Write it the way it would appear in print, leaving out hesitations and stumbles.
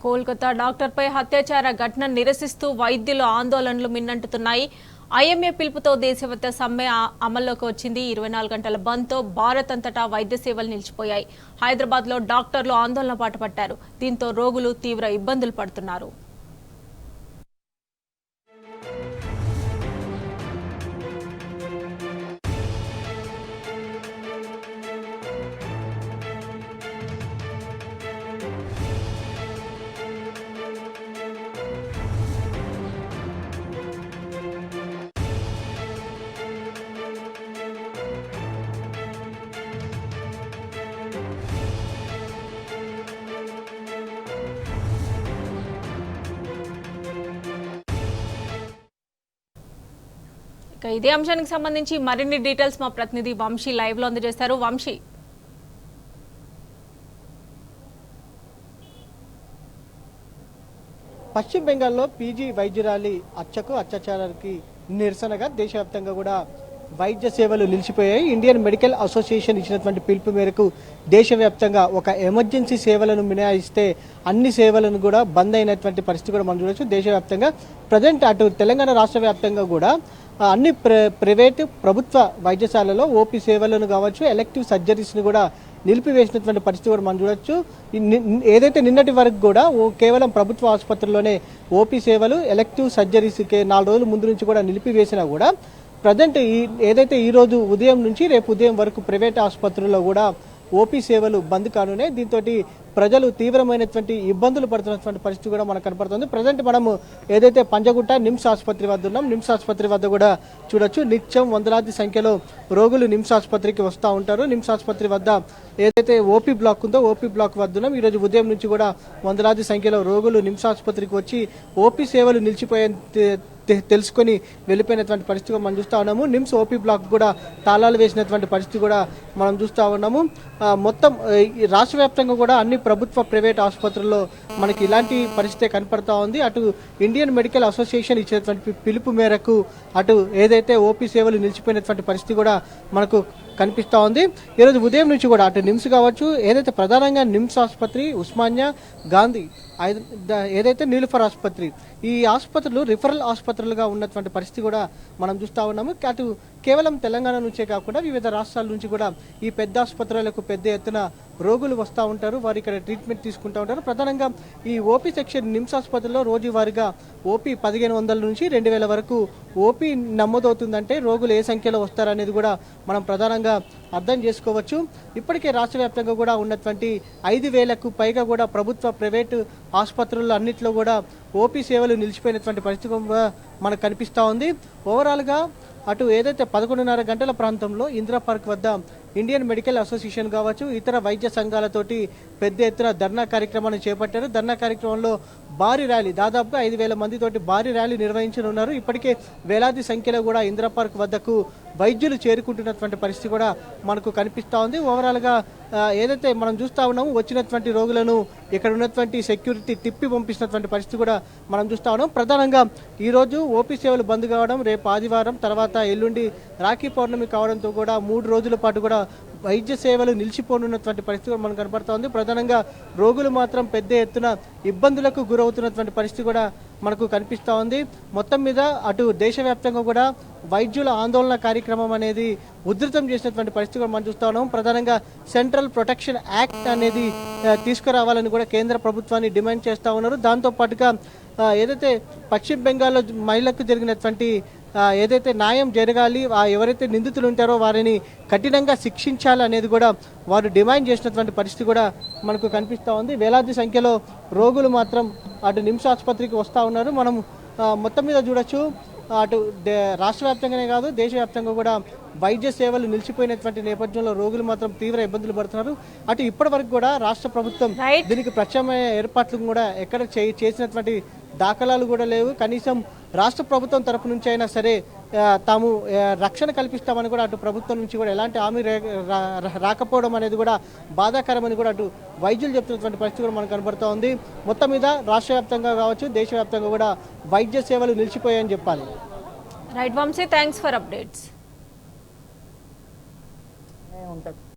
కోల్కతా డాక్టర్పై హత్యాచార ఘటన నిరసిస్తూ వైద్యులు ఆందోళనలు మిన్నంటున్నాయి. ఐఎంఏ పిలుపుతో దేశవ్యాప్త సమ్మె అమల్లోకి వచ్చింది. 24 గంటల బంద్తో భారత్ అంతటా వైద్య సేవలు నిలిచిపోయాయి. హైదరాబాద్లో డాక్టర్లు ఆందోళన బాటపట్టారు. దీంతో రోగులు తీవ్ర ఇబ్బందులు పడుతున్నారు. ఇదే అంశానికి సంబంధించి మరిన్ని డీటెయిల్స్ మా ప్రతినిధి వంశీ లైవ్ లో అందజేస్తారు. వంశీ, పశ్చిమ బెంగాల్లో పీజీ వైద్యురాలి అత్యాచారానికి నిరసనగా దేశవ్యాప్తంగా కూడా వైద్య సేవలు నిలిచిపోయాయి. ఇండియన్ మెడికల్ అసోసియేషన్ ఇచ్చినటువంటి పిలుపు మేరకు దేశవ్యాప్తంగా ఒక ఎమర్జెన్సీ సేవలను మినహాయిస్తే అన్ని సేవలను కూడా బంద్ అయినటువంటి పరిస్థితి కూడా మనం చూడవచ్చు. దేశవ్యాప్తంగా ప్రజెంట్ అటు తెలంగాణ రాష్ట్ర వ్యాప్తంగా కూడా అన్ని ప్రైవేటు ప్రభుత్వ వైద్యశాలలో ఓపీ సేవలను కావచ్చు, ఎలెక్టివ్ సర్జరీస్ని కూడా నిలిపివేసినటువంటి పరిస్థితి కూడా మనం చూడొచ్చు. ఏదైతే నిన్నటి వరకు కూడా కేవలం ప్రభుత్వ ఆసుపత్రుల్లోనే ఓపీ సేవలు, ఎలెక్టివ్ సర్జరీస్ 4 రోజుల ముందు నుంచి కూడా నిలిపివేసినా కూడా ప్రజెంట్ ఏదైతే ఈ రోజు ఉదయం నుంచి రేపు ఉదయం వరకు ప్రైవేట్ ఆసుపత్రుల్లో కూడా ఓపీ సేవలు బంద్ కానున్నాయి. దీంతో ప్రజలు తీవ్రమైనటువంటి ఇబ్బందులు పడుతున్నటువంటి పరిస్థితి కూడా మనకు కనపడుతుంది. ప్రజెంట్ మనము ఏదైతే పంజగుట్ట నిమ్స్ ఆసుపత్రి వద్ద ఉన్నాం. నిమ్స్ ఆసుపత్రి వద్ద కూడా చూడొచ్చు, నిత్యం వందలాది సంఖ్యలో రోగులు నిమ్స్ ఆసుపత్రికి వస్తూ ఉంటారు. నిమ్స్ ఆసుపత్రి వద్ద ఏదైతే ఓపీ బ్లాక్ ఉందో ఓపీ బ్లాక్ వద్ద ఉన్నాం. ఈరోజు ఉదయం నుంచి కూడా వందలాది సంఖ్యలో రోగులు నిమ్స్ ఆసుపత్రికి వచ్చి ఓపీ సేవలు నిలిచిపోయే తెలుసుకొని వెళ్ళిపోయినటువంటి పరిస్థితి మనం చూస్తూ ఉన్నాము. నిమ్స్ ఓపీ బ్లాక్ కూడా తాళాలు వేసినటువంటి పరిస్థితి కూడా మనం చూస్తూ ఉన్నాము. మొత్తం రాష్ట్ర వ్యాప్తంగా కూడా అన్ని ప్రభుత్వ ప్రైవేట్ ఆసుపత్రుల్లో మనకి ఇలాంటి పరిస్థితి కనపడతా ఉంది. అటు ఇండియన్ మెడికల్ అసోసియేషన్ ఇచ్చినటువంటి పిలుపు మేరకు అటు ఏదైతే ఓపీ సేవలు నిలిచిపోయినటువంటి పరిస్థితి కూడా మనకు కనిపిస్తూ ఉంది. ఈరోజు ఉదయం నుంచి కూడా అటు నిమ్స్ కావచ్చు, ఏదైతే ప్రధానంగా నిమ్స్ ఆసుపత్రి, ఉస్మానియా, గాంధీ, ఏదైతే నీలుఫర్ ఆసుపత్రి, ఈ ఆసుపత్రులు రిఫరల్ ఆసుపత్రులుగా ఉన్నటువంటి పరిస్థితి కూడా మనం చూస్తూ ఉన్నాము. అటు కేవలం తెలంగాణ నుంచే కాకుండా వివిధ రాష్ట్రాల నుంచి కూడా ఈ పెద్ద ఆసుపత్రులకు పెద్ద ఎత్తున రోగులు వస్తూ ఉంటారు. వారు ఇక్కడ ట్రీట్మెంట్ తీసుకుంటూ ఉంటారు. ప్రధానంగా ఈ ఓపీ సెక్షన్ నిమ్స్ ఆసుపత్రిలో రోజువారీగా ఓపీ 1500 నుంచి 2000 వరకు ఓపీ నమోదవుతుందంటే రోగులు ఏ సంఖ్యలో వస్తారనేది కూడా మనం ప్రధానంగా అర్థం చేసుకోవచ్చు. ఇప్పటికే రాష్ట్ర వ్యాప్తంగా కూడా ఉన్నటువంటి 5000కు పైగా కూడా ప్రభుత్వ ప్రైవేటు ఆసుపత్రుల్లో అన్నింటిలో కూడా ఓపీ సేవలు నిలిచిపోయినటువంటి పరిస్థితి మనకు కనిపిస్తూ ఉంది. ఓవరాల్గా అటు ఏదైతే 11:30 గంటల ప్రాంతంలో ఇందిరా పార్క్ వద్ద ఇండియన్ మెడికల్ అసోసియేషన్ కావచ్చు, ఇతర వైద్య సంఘాలతోటి పెద్ద ఎత్తున ధర్నా కార్యక్రమాన్ని చేపట్టారు. ధర్నా కార్యక్రమంలో భారీ ర్యాలీ, దాదాపుగా 5000 మందితోటి భారీ ర్యాలీ నిర్వహించనున్నారు. ఇప్పటికే వేలాది సంఖ్యలో కూడా ఇందిరా పార్క్ వద్దకు వైద్యులు చేరుకుంటున్నటువంటి పరిస్థితి కూడా మనకు కనిపిస్తూ ఉంది. ఓవరాల్గా ఏదైతే మనం చూస్తూ ఉన్నాము, వచ్చినటువంటి రోగులను ఇక్కడ ఉన్నటువంటి సెక్యూరిటీ తిప్పి పంపిస్తున్నటువంటి పరిస్థితి కూడా మనం చూస్తూ ఉన్నాం. ప్రధానంగా ఈరోజు ఓపీ సేవలు బంద్ కావడం, రేపు ఆదివారం, తర్వాత ఎల్లుండి రాఖీ పౌర్ణమి కావడంతో కూడా 3 రోజుల పాటు కూడా వైద్య సేవలు నిలిచిపోనున్నటువంటి పరిస్థితి కూడా మనకు కనపడుతూ ఉంది. ప్రధానంగా రోగులు మాత్రం పెద్ద ఎత్తున ఇబ్బందులకు గురవుతున్నటువంటి పరిస్థితి కూడా మనకు కనిపిస్తూ ఉంది. మొత్తం మీద అటు దేశవ్యాప్తంగా కూడా వైద్యుల ఆందోళన కార్యక్రమం అనేది ఉధృతం చేసినటువంటి పరిస్థితి కూడా మనం చూస్తూ ఉన్నాం. ప్రధానంగా సెంట్రల్ ప్రొటెక్షన్ యాక్ట్ అనేది తీసుకురావాలని కూడా కేంద్ర ప్రభుత్వాన్ని డిమాండ్ చేస్తూ ఉన్నారు. దాంతోపాటుగా ఏదైతే పశ్చిమ బెంగాల్లో మహిళలకు జరిగినటువంటి ఏదైతే న్యాయం జరగాలి, ఎవరైతే నిందితులు ఉంటారో వారిని కఠినంగా శిక్షించాలి అనేది కూడా వారు డిమాండ్ చేసినటువంటి పరిస్థితి కూడా మనకు కనిపిస్తూ ఉంది. వేలాది సంఖ్యలో రోగులు మాత్రం అటు నిమ్స్ ఆసుపత్రికి వస్తూ ఉన్నారు. మనం మొత్తం మీద చూడొచ్చు, అటు రాష్ట్ర వ్యాప్తంగానే కాదు దేశవ్యాప్తంగా కూడా వైద్య సేవలు నిలిచిపోయినటువంటి నేపథ్యంలో రోగులు మాత్రం తీవ్ర ఇబ్బందులు పడుతున్నారు. అటు ఇప్పటి వరకు కూడా రాష్ట్ర ప్రభుత్వం దీనికి ప్రత్యామ్నాయ ఏర్పాట్లు కూడా ఎక్కడ చేసినటువంటి దాఖలాలు కూడా లేవు. కనీసం రాష్ట్ర ప్రభుత్వం తరపు నుంచి అయినా సరే తాము రక్షణ కల్పిస్తామని కూడా అటు ప్రభుత్వం నుంచి కూడా ఎలాంటి హామీ రాకపోవడం అనేది కూడా బాధాకరమని కూడా అటు వైద్యులు చెప్తున్నటువంటి పరిస్థితి కూడా మనకు కనబడుతూ ఉంది. మొత్తం మీద రాష్ట్ర వ్యాప్తంగా కావచ్చు, దేశవ్యాప్తంగా కూడా వైద్య సేవలు నిలిచిపోయాయని చెప్పాలి. Right Vamshi, thanks for updates. ఉంటుంది.